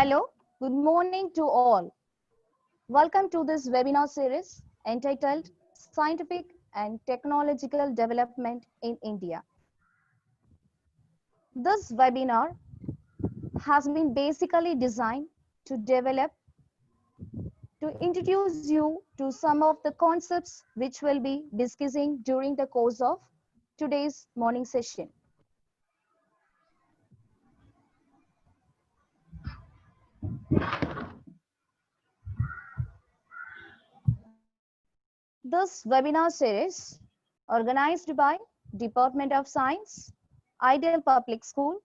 Hello, good morning to all. Welcome to this webinar series entitled Scientific and Technological Development in India. This webinar has been basically designed to introduce you to some of the concepts which we'll be discussing during the course of today's morning session. This webinar series, organized by Department of Science, Ideal Public School.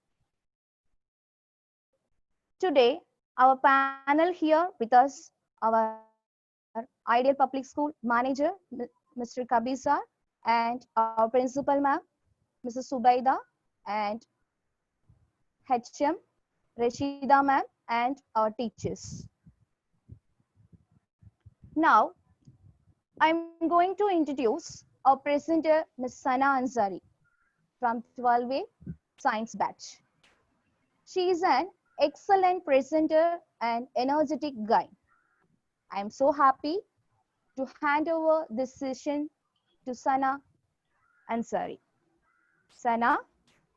Today, our panel here with us, our Ideal Public School Manager, Mr. Kabir sir, and our Principal Ma'am, Mrs. Subaida, and HM, Rashida Ma'am, and our teachers. Now, I'm going to introduce our presenter, Ms. Sana Ansari from 12A Science Batch. She is an excellent presenter and energetic guy. I'm so happy to hand over this session to Sana Ansari. Sana,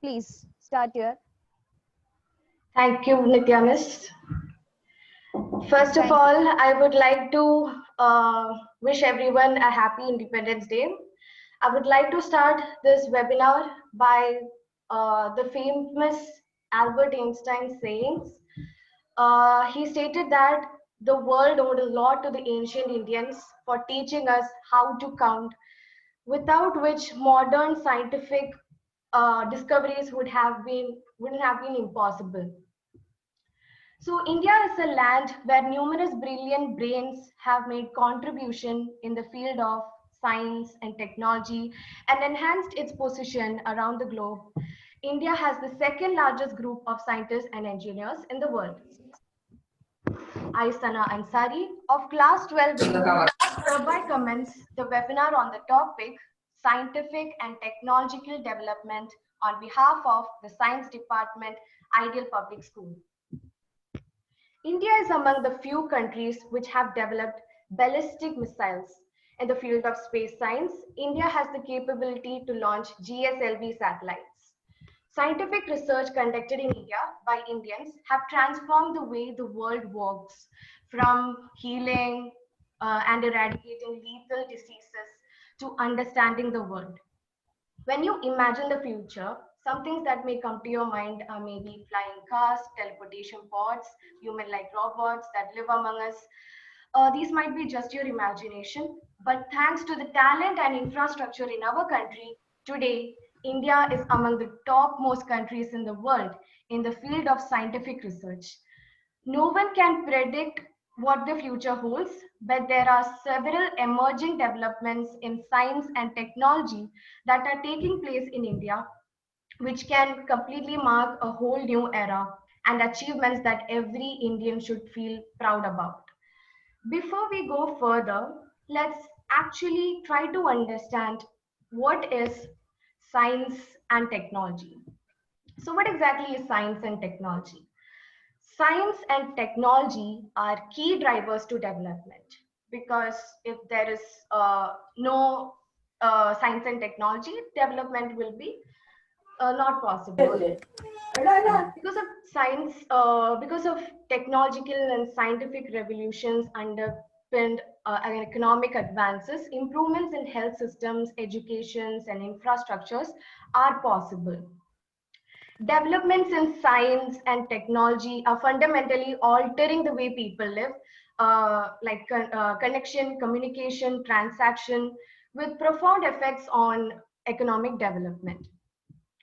please start your. Thank you, Nitya Miss. First of all, I would like to wish everyone a happy Independence Day. I would like to start this webinar by the famous Albert Einstein sayings. He stated that the world owed a lot to the ancient Indians for teaching us how to count, without which modern scientific discoveries wouldn't have been impossible. So India is a land where numerous brilliant brains have made contribution in the field of science and technology and enhanced its position around the globe. India has the second largest group of scientists and engineers in the world. I, Sana Ansari of Class 12, hereby commence the webinar on the topic Scientific and Technological Development on behalf of the Science Department, Ideal Public School. India is among the few countries which have developed ballistic missiles. In the field of space science, India has the capability to launch GSLV satellites. Scientific research conducted in India by Indians have transformed the way the world works, from healing and eradicating lethal diseases to understanding the world. When you imagine the future, some things that may come to your mind are maybe flying cars, teleportation pods, human-like robots that live among us. These might be just your imagination, but thanks to the talent and infrastructure in our country, today, India is among the topmost countries in the world in the field of scientific research. No one can predict what the future holds, but there are several emerging developments in science and technology that are taking place in India, which can completely mark a whole new era and achievements that every Indian should feel proud about. Before we go further, let's actually try to understand what is science and technology. So what exactly is science and technology? Science and technology are key drivers to development, because if there is no science and technology, development will be not possible. Because of science, because of technological and scientific revolutions underpinned economic advances, improvements in health systems, educations, and infrastructures are possible. Developments in science and technology are fundamentally altering the way people live, connection, communication, transaction, with profound effects on economic development.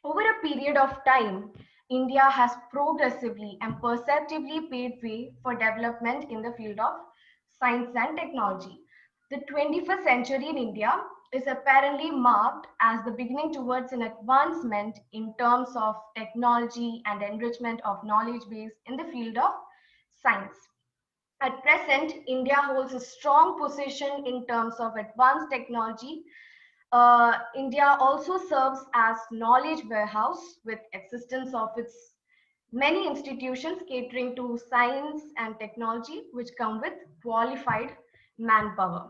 Over a period of time, India has progressively and perceptibly paved way for development in the field of science and technology. The 21st century in India is apparently marked as the beginning towards an advancement in terms of technology and enrichment of knowledge base in the field of science. At present, India holds a strong position in terms of advanced technology. India also serves as knowledge warehouse with existence of its Many institutions catering to science and technology which come with qualified manpower.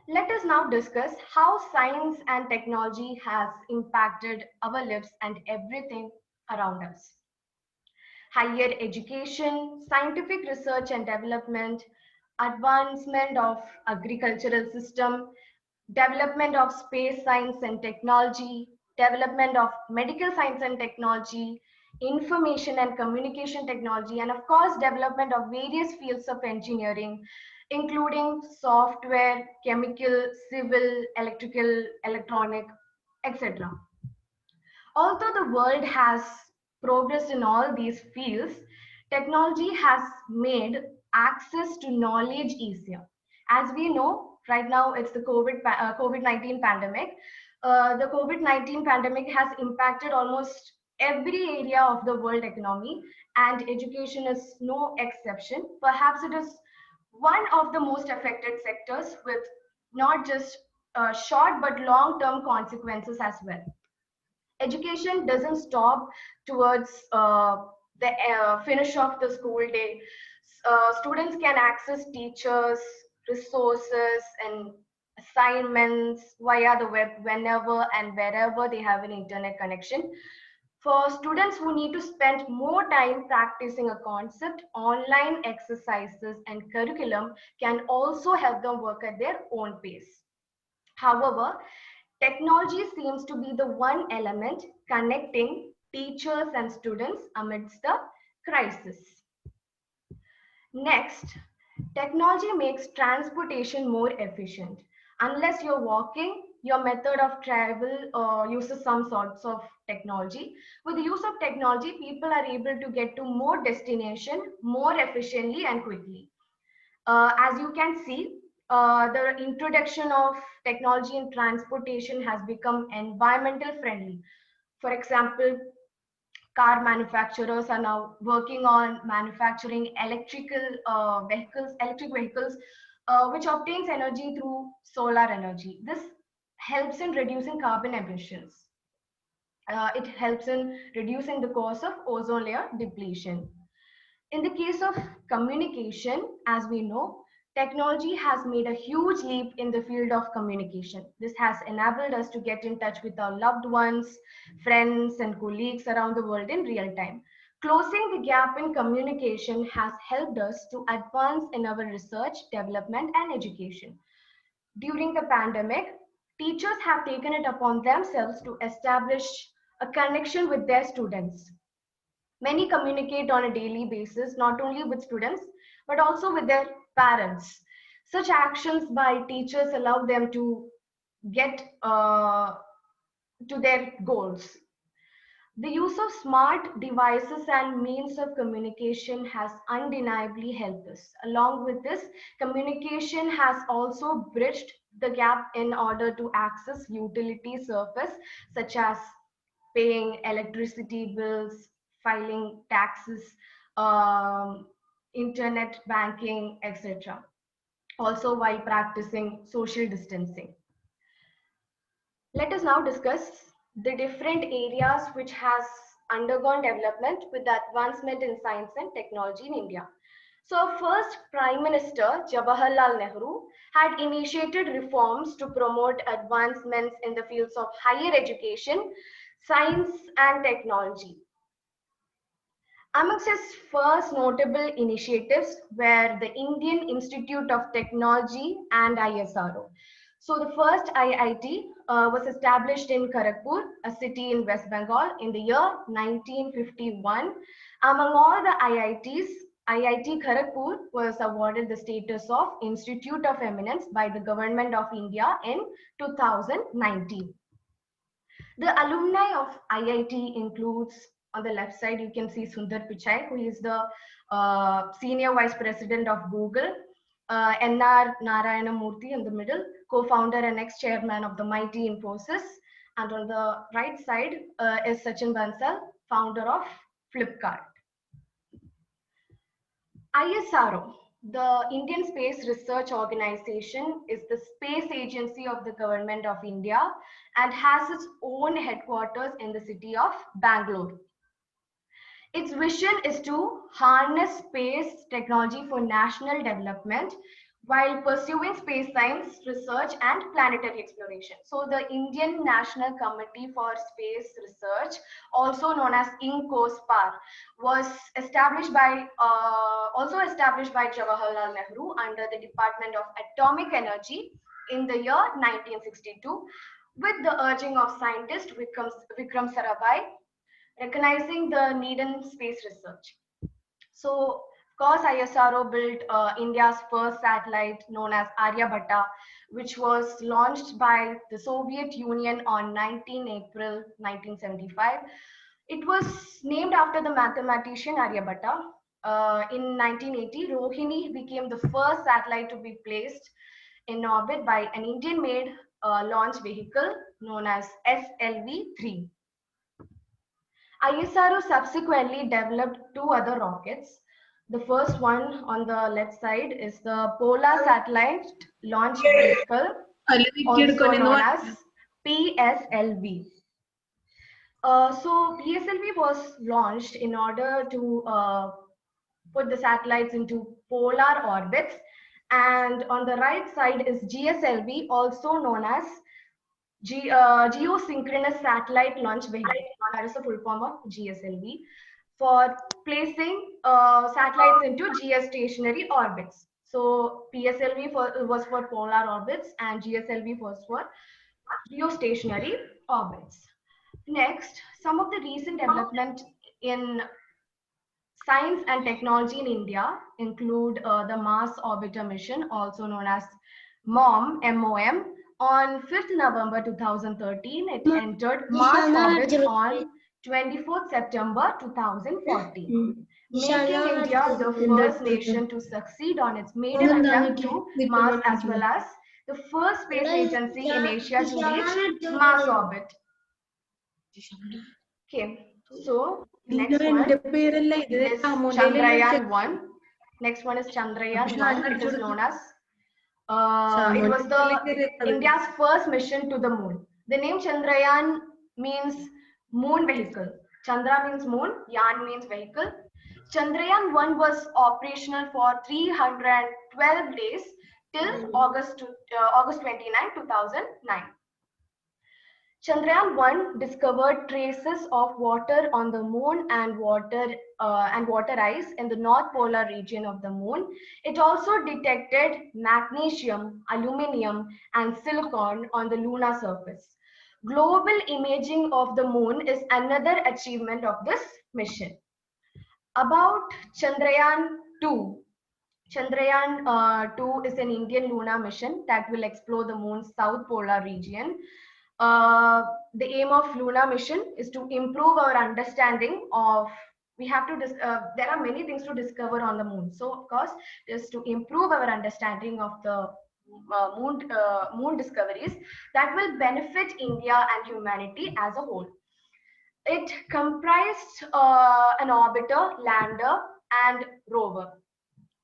Let us now discuss how science and technology has impacted our lives and everything around us. Higher education, scientific research and development, advancement of agricultural system, development of space science and technology, development of medical science and technology, information and communication technology, and of course, development of various fields of engineering, including software, chemical, civil, electrical, electronic, etc. Although the world has progressed in all these fields, technology has made access to knowledge easier. As we know, right now it's the COVID-19 pandemic. The COVID-19 pandemic has impacted almost every area of the world economy, and education is no exception. Perhaps it is one of the most affected sectors with not just short but long-term consequences as well. Education doesn't stop towards the finish of the school day. Students can access teachers, resources, and assignments via the web whenever and wherever they have an internet connection. For students who need to spend more time practicing a concept, online exercises and curriculum can also help them work at their own pace. However, technology seems to be the one element connecting teachers and students amidst the crisis. Next, technology makes transportation more efficient. Unless you're walking, your method of travel uses some sorts of technology. With the use of technology, people are able to get to more destination more efficiently and quickly. As you can see, the introduction of technology in transportation has become environmental friendly. For example, car manufacturers are now working on manufacturing electric vehicles, which obtains energy through solar energy. This helps in reducing carbon emissions. It helps in reducing the cause of ozone layer depletion. In the case of communication, as we know, technology has made a huge leap in the field of communication. This has enabled us to get in touch with our loved ones, friends, and colleagues around the world in real time. Closing the gap in communication has helped us to advance in our research, development, and education. During the pandemic, teachers have taken it upon themselves to establish a connection with their students. Many communicate on a daily basis, not only with students, but also with their parents. Such actions by teachers allow them to get to their goals. The use of smart devices and means of communication has undeniably helped us. Along with this, communication has also bridged the gap in order to access utility service such as paying electricity bills, filing taxes, internet banking, etc. Also while practicing social distancing. Let us now discuss the different areas which has undergone development with the advancement in science and technology in India. So first Prime Minister Jawaharlal Nehru had initiated reforms to promote advancements in the fields of higher education, science and technology. Amongst his first notable initiatives were the Indian Institute of Technology and ISRO. So the first IIT was established in Kharagpur, a city in West Bengal, in the year 1951. Among all the IITs, IIT Kharagpur was awarded the status of Institute of Eminence by the Government of India in 2019. The alumni of IIT includes, on the left side, you can see Sundar Pichai, who is the Senior Vice President of Google, N.R. Narayana Murthy in the middle, co-founder and ex-chairman of the mighty Infosys. And on the right side is Sachin Bansal, founder of Flipkart. ISRO, the Indian Space Research Organization, is the space agency of the Government of India and has its own headquarters in the city of Bangalore. Its vision is to harness space technology for national development while pursuing space science research and planetary exploration. So the Indian National Committee for Space Research, also known as INCOSPAR, was also established by Jawaharlal Nehru under the Department of Atomic Energy in the year 1962 with the urging of scientist Vikram Sarabhai, recognizing the need in space research. So, of course, ISRO built India's first satellite known as Aryabhatta, which was launched by the Soviet Union on 19 April 1975. It was named after the mathematician Aryabhatta. In 1980, Rohini became the first satellite to be placed in orbit by an Indian-made launch vehicle known as SLV-3. ISRO subsequently developed two other rockets. The first one on the left side is the Polar Satellite Launch Vehicle, also known as PSLV. So PSLV was launched in order to put the satellites into polar orbits. And on the right side is GSLV, also known as Geosynchronous Satellite Launch Vehicle. That is the full form of GSLV, for placing satellites into geostationary orbits. So PSLV was for polar orbits and GSLV was for geostationary orbits. Next, some of the recent development in science and technology in India include the Mars Orbiter mission, also known as MOM, MOM. On 5th November 2013, it entered Mars orbit on 24th September 2014, making India the first nation to succeed on its maiden attempt to Mars, as well as the first space agency in Asia to reach Mars orbit. Okay, so next one is Chandrayaan 1. Next one is Chandrayaan 1. It is known as it was the India's first mission to the moon. The name Chandrayaan means moon vehicle. Chandra means moon, Yan means vehicle. Chandrayaan 1 was operational for 312 days till August 29, 2009. Chandrayaan 1 discovered traces of water on the moon and water ice in the north polar region of the moon. It also detected magnesium, aluminium, and silicon on the lunar surface. Global imaging of the moon is another achievement of this mission. About Chandrayaan 2. Chandrayaan 2 is an Indian lunar mission that will explore the moon's south polar region. The aim of lunar mission is to improve our understanding of, there are many things to discover on the moon. So of course, is to improve our understanding of the moon discoveries that will benefit India and humanity as a whole. It comprised an orbiter, lander, and rover.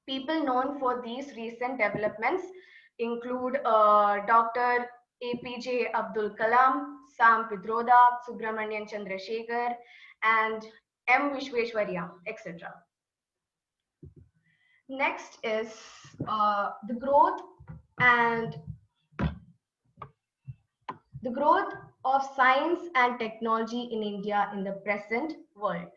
People known for these recent developments include Dr. APJ Abdul Kalam, Sam Pidroda, Subramanian Chandrasekhar, and M. Vishweshwarya, etc. Next is the growth of science and technology in India in the present world.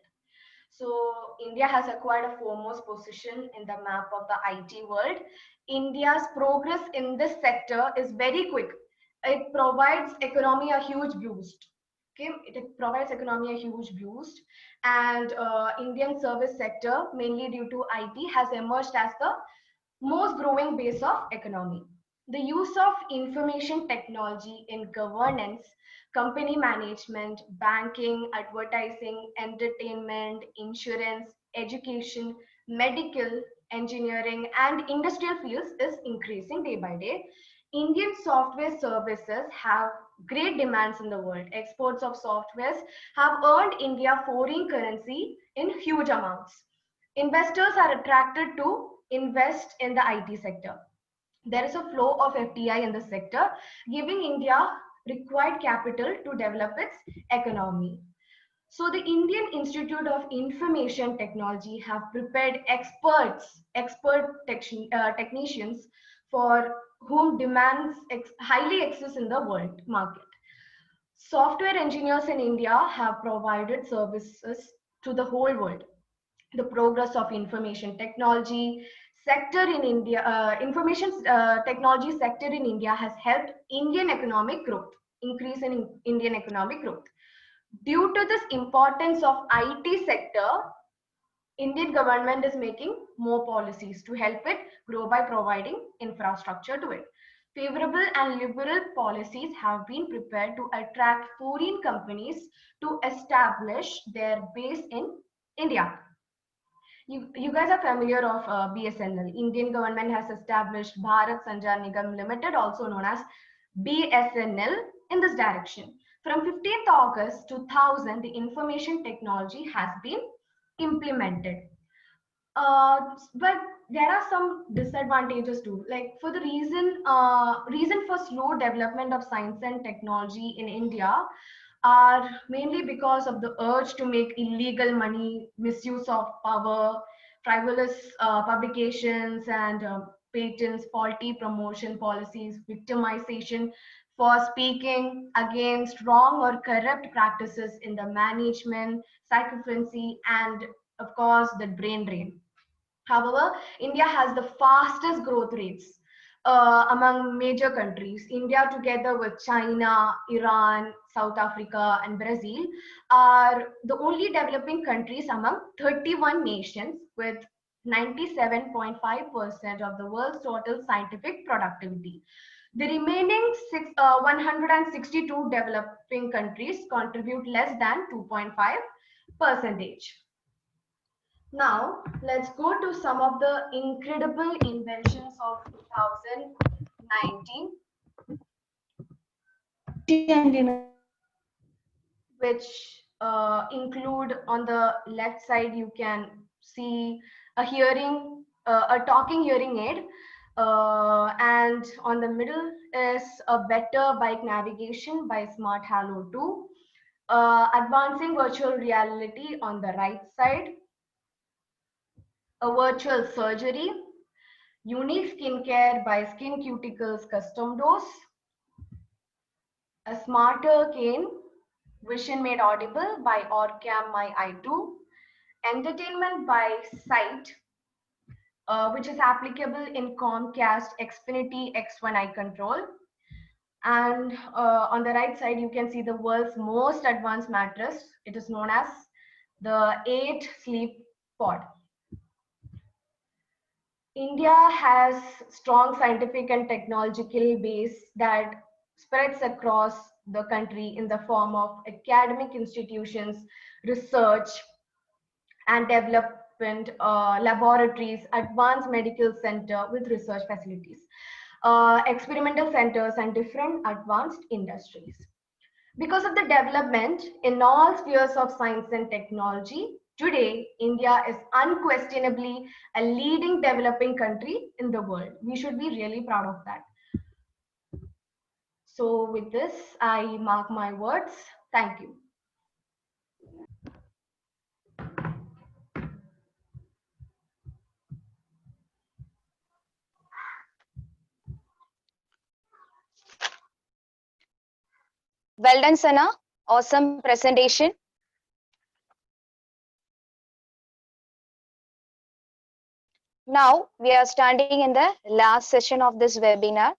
So India has acquired a foremost position in the map of the IT world. India's progress in this sector is very quick. It provides economy a huge boost. Okay, it provides economy a huge boost, and Indian service sector, mainly due to IT, has emerged as the most growing base of economy. The use of information technology in governance, company management, banking, advertising, entertainment, insurance, education, medical, engineering, and industrial fields is increasing day by day. Indian software services have great demands in the world. Exports of softwares have earned India foreign currency in huge amounts. Investors are attracted to invest in the IT sector. There is a flow of FDI in the sector, giving India required capital to develop its economy. So the Indian Institute of Information Technology have prepared technicians for whom demands highly exist in the world market. Software engineers in India have provided services to the whole world. The progress of information technology sector in India, information technology sector in India has helped Indian economic growth, increase in Indian economic growth. Due to this importance of IT sector, Indian government is making more policies to help it grow by providing infrastructure to it. Favorable and liberal policies have been prepared to attract foreign companies to establish their base in India. You guys are familiar of BSNL. Indian government has established Bharat Sanchar Nigam Limited, also known as BSNL, in this direction. From 15th August 2000, the information technology has been implemented. But there are some disadvantages too. Like for the reason for slow development of science and technology in India are mainly because of the urge to make illegal money, misuse of power, frivolous publications and patents, faulty promotion policies, victimization for speaking against wrong or corrupt practices in the management, psychophancy, and of course the brain drain. However, India has the fastest growth rates among major countries. India, together with China, Iran, South Africa, and Brazil, are the only developing countries among 31 nations with 97.5% of the world's total scientific productivity. The remaining 162 developing countries contribute less than 2.5 percentage. Now, let's go to some of the incredible inventions of 2019, which include on the left side, you can see a talking hearing aid. And on the middle is a better bike navigation by Smart Halo 2. Advancing virtual reality on the right side, a virtual surgery, unique skincare by Skin Cuticles Custom Dose, a smarter cane, vision made audible by Orcam My i2, entertainment by Sight, which is applicable in Comcast Xfinity X1 eye control. And on the right side, you can see the world's most advanced mattress. It is known as the 8 Sleep Pod. India has strong scientific and technological base that spreads across the country in the form of academic institutions, research and development laboratories, advanced medical center with research facilities, experimental centers and different advanced industries. Because of the development in all spheres of science and technology, today India is unquestionably a leading developing country in the world. We should be really proud of that. So with this, I mark my words. Thank you. Well done, Sana. Awesome presentation. Now we are standing in the last session of this webinar.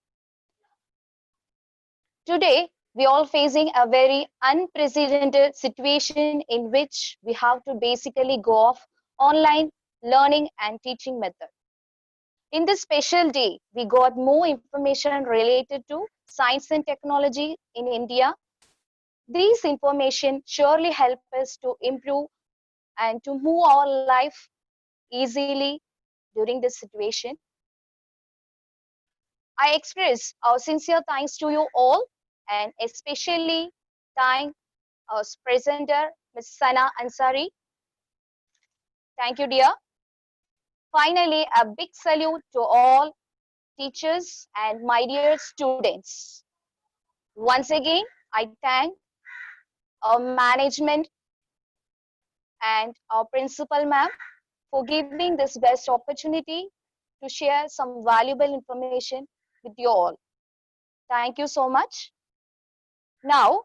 Today, we are all facing a very unprecedented situation in which we have to basically go off online learning and teaching method. In this special day, we got more information related to science and technology in India. These information surely help us to improve and to move our life easily during this situation. I express our sincere thanks to you all and especially thank our presenter, Ms. Sana Ansari. Thank you, dear. Finally, a big salute to all teachers and my dear students. Once again, I thank our management and our principal ma'am for giving this best opportunity to share some valuable information with you all. Thank you so much. Now,